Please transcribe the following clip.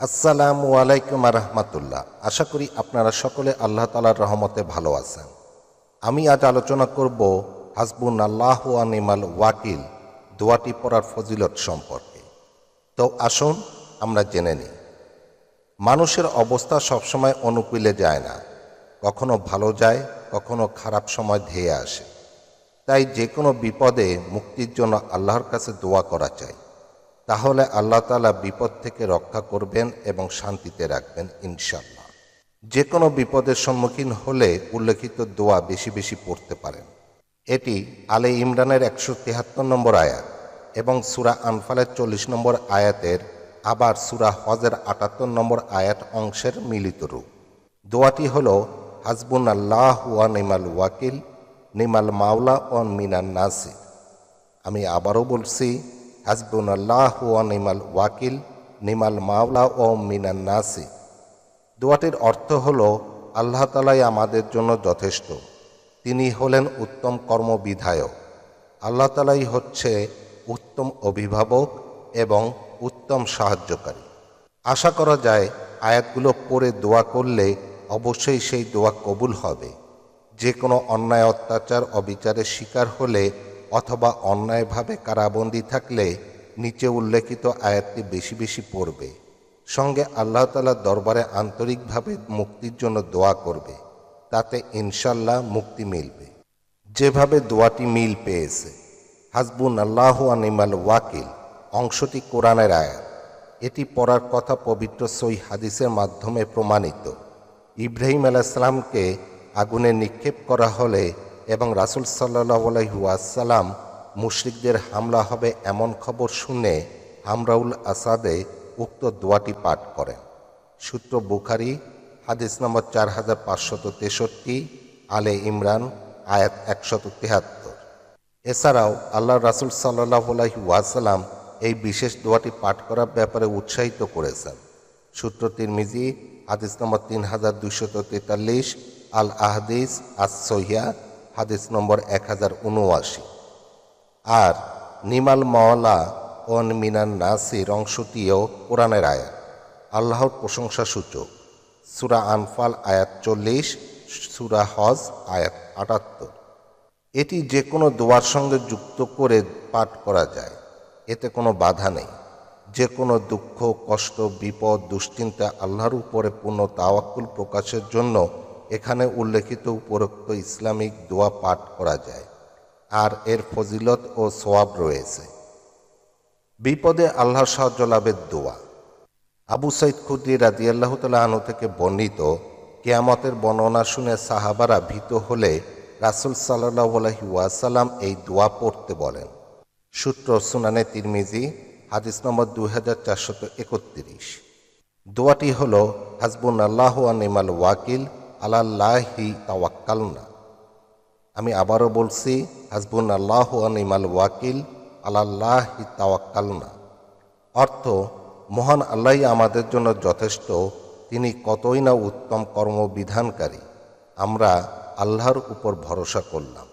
আসসালামু আলাইকুম রহমতুল্লাহ। আশা করি আপনারা সকলে আল্লাহ তাআলার রহমতে ভালো আছেন। আমি আজ আলোচনা করব হাসবুনাল্লাহু ওয়া নি'মাল ওয়াকিল দোয়াটি পড়ার ফজিলত সম্পর্কে। তো আসুন আমরা জেনে নিই। মানুষের অবস্থা সবসময় অনুকূলে যায় না, কখনো ভালো যায়, কখনো খারাপ সময় ধেয়ে আসে। তাই যে কোনো বিপদে মুক্তির জন্য আল্লাহর কাছে দোয়া করা চাই। তাহলে আল্লাহ তাআলা বিপদ থেকে রক্ষা করবেন এবং শান্তিতে রাখবেন ইনশাআল্লাহ। যে কোনো বিপদের সম্মুখীন হলে উল্লেখিত দোয়া বেশি বেশি পড়তে পারেন। এটি আলে ইমরানের 173 নম্বর আয়াত এবং সূরা আনফালের 40 নম্বর আয়াতের, আবার সূরা হজের 78 নম্বর আয়াত অংশের মিলিত রূপ। দোয়াটি হল হাসবুনাল্লাহু ওয়া নি'মাল ওয়াকিল, নি'মাল মাওলা ওয়া মিনান নাসির। আমি আবারও বলছি, হাসবুনাল্লাহু ওয়া নি'মাল ওয়াকিল, নি'মাল মাওলা ও মিনান নাসির। দোয়াটির অর্থ হল আল্লাহ তাআলাই আমাদের জন্য যথেষ্ট। তিনি হলেন উত্তম কর্মবিধায়ক। আল্লাহ তাআলাই হচ্ছে উত্তম অভিভাবক এবং উত্তম সাহায্যকারী। আশা করা যায় আয়াতগুলো পড়ে দোয়া করলে অবশ্যই সেই দোয়া কবুল হবে। যে কোনো অন্যায়, অত্যাচার, অবিচারের শিকার হলে অথবা অন্যায়ভাবে কারাবন্দী থাকলে নিচে উল্লেখিত আয়াতটি বেশি বেশি পড়বে। সঙ্গে আল্লাহ তাআলার দরবারে আন্তরিকভাবে মুক্তির জন্য দোয়া করবে। তাতে ইনশাল্লাহ মুক্তি মিলবে। যেভাবে দোয়াটি মিল পেয়েছে, হাসবুনাল্লাহু ওয়া নি'মাল ওয়াকিল অংশটি কোরআনের আয়াত। এটি পড়ার কথা পবিত্র সহিহ হাদিসের মাধ্যমে প্রমাণিত। ইব্রাহিম আলাইহিস সালামকে আগুনে নিক্ষেপ করা হলে এবং রাসূল সাল্লাল্লাহু আলাইহি ওয়াসাল্লাম মুশরিকদের হামলা হবে এমন খবর শুনে হামরাউল আসাদে উক্ত দোয়াটি পাঠ করেন। সূত্র বুখারী, হাদিস নম্বর 4563, আলে ইমরান আয়াত 173। এছাড়াও আল্লাহ রাসূল সাল্লাল্লাহু আলাইহি ওয়াসাল্লাম এই বিশেষ দোয়াটি পাঠ করার ব্যাপারে উৎসাহিত করেছেন। সূত্র তিরমিজি, হাদিস নম্বর 3243, আল আহদিস আস-সহিহা, হাদিস নম্বর 1079। আর নি'মাল মাওলা ও মিনান নাসির অংশটিও কোরআনের আয়াত, আল্লাহর প্রশংসা সূচক। সূরা আনফাল আয়াত 40, সূরা হজ আয়াত 78। এটি যে কোনো দোয়ার সঙ্গে যুক্ত করে পাঠ করা যায়, এতে কোনো বাধা নেই। যে কোনো দুঃখ, কষ্ট, বিপদ, দুশ্চিন্তা আল্লাহর উপরে পূর্ণ তাওয়াক্কুল প্রকাশের জন্য এখানে উল্লেখিত উপরোক্ত ইসলামিক দোয়া পাঠ করা যায়। আর এর ফজিলত ও সওয়াব রয়েছে। বিপদে আল্লাহর সাহায্য লাভের দোয়া। আবু সাঈদ খুদরি রাদিয়াল্লাহু তাআলা আনহু থেকে বর্ণিত, কিয়ামতের বর্ণনা শুনে সাহাবারা ভীত হলে রাসূল সাল্লাল্লাহু আলাইহি ওয়াসাল্লাম এই দোয়া পড়তে বলেন। সূত্র সুনানে তিরমিজি, হাদিস নম্বর 2431। দোয়াটি হল হাসবুনাল্লাহু ওয়া নি'মাল ওয়াকিল, আলাল্লাহি তাওয়াক্কালনা। আমি আবারও বলছি, হাসবুনাল্লাহু ওয়া নি'মাল ওয়াকিল, আলাল্লাহি তাওয়াক্কালনা। অর্থ, মহান আল্লাহই আমাদের জন্য যথেষ্ট। তিনি কতই না উত্তম কর্মবিধানকারী। আমরা আল্লাহর উপর ভরসা করলাম।